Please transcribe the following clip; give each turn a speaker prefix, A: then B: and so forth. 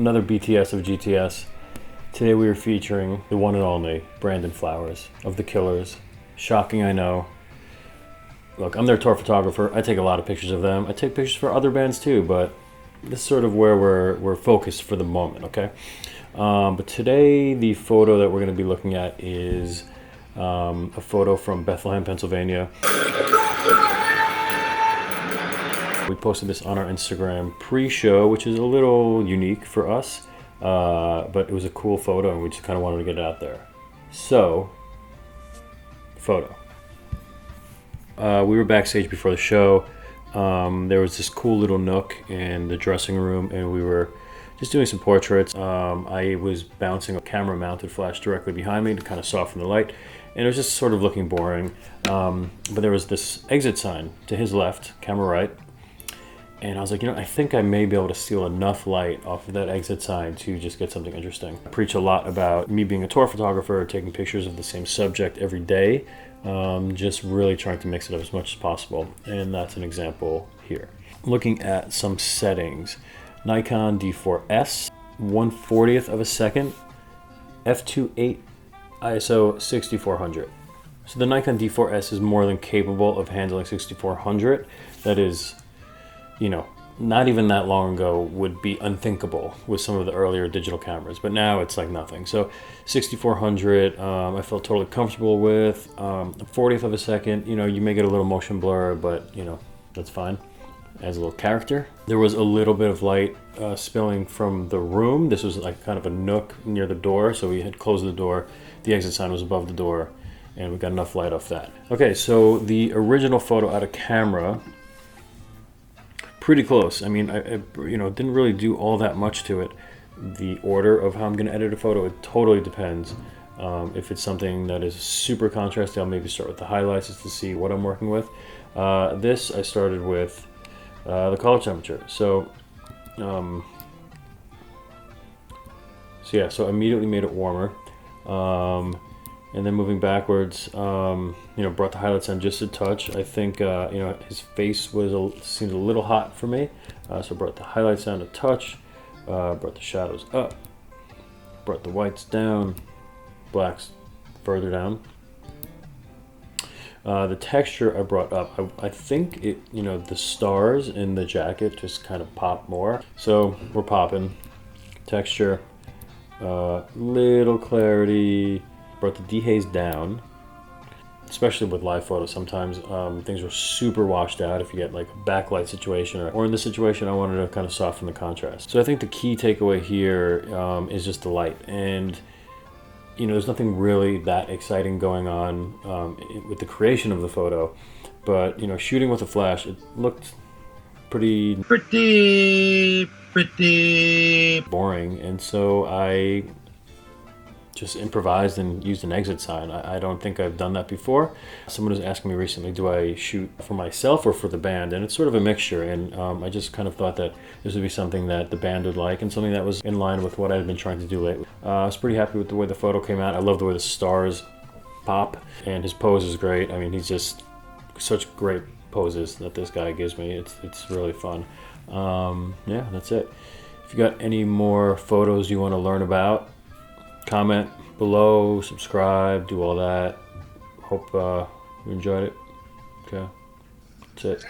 A: another BTS of GTS. Today we are featuring the one and only Brandon Flowers of The Killers. Shocking, I know. Look, I'm their tour photographer. I take a lot of pictures of them. I take pictures for other bands too, but this is sort of where we're focused for the moment, okay? But today the photo that we're going to be looking at is a photo from Bethlehem, Pennsylvania. We posted this on our Instagram pre-show, which is a little unique for us, but it was a cool photo and we just kind of wanted to get it out there. So, photo. We were backstage before the show. There was this cool little nook in the dressing room and we were just doing some portraits. I was bouncing a camera mounted flash directly behind me to kind of soften the light, and it was just sort of looking boring. But there was this exit sign to his left, camera right, and I was like, I think I may be able to steal enough light off of that exit sign to just get something interesting. I preach a lot about me being a tour photographer, taking pictures of the same subject every day, just really trying to mix it up as much as possible, and that's an example here. Looking at some settings. Nikon D4S, 1/40th of a second, f2.8 ISO 6400. So the Nikon D4S is more than capable of handling 6400. That is, not even that long ago would be unthinkable with some of the earlier digital cameras, but now it's like nothing. So 6400, I felt totally comfortable with. 40th of a second, you may get a little motion blur, but that's fine. As a little character. There was a little bit of light spilling from the room. This was like kind of a nook near the door, so we had closed the door. The exit sign was above the door, and we got enough light off that. Okay, so the original photo out of camera, pretty close. I mean, I didn't really do all that much to it. The order of how I'm going to edit a photo, it totally depends. If it's something that is super contrasty, I'll maybe start with the highlights just to see what I'm working with. This I started with the color temperature. So immediately made it warmer, and then moving backwards, brought the highlights on just a touch. I think his face seemed a little hot for me, so brought the highlights down a touch, brought the shadows up, brought the whites down, blacks further down. The texture I brought up, I think the stars in the jacket just kind of pop more. So we're popping. Texture, little clarity, brought the dehaze down, especially with live photos. Sometimes things are super washed out if you get like a backlight situation, or in this situation I wanted to kind of soften the contrast. So I think the key takeaway here is just the light, and there's nothing really that exciting going on with the creation of the photo, but shooting with a flash, it looked pretty boring, and so I just improvised and used an exit sign. I don't think I've done that before. Someone was asking me recently, do I shoot for myself or for the band? And it's sort of a mixture, and I just kind of thought that this would be something that the band would like and something that was in line with what I've been trying to do lately. I was pretty happy with the way the photo came out. I love the way the stars pop, and his pose is great. I mean, he's just such great poses that this guy gives me. It's really fun. Yeah, that's it. If you got any more photos you want to learn about, comment below, subscribe, do all that. Hope you enjoyed it. Okay, that's it.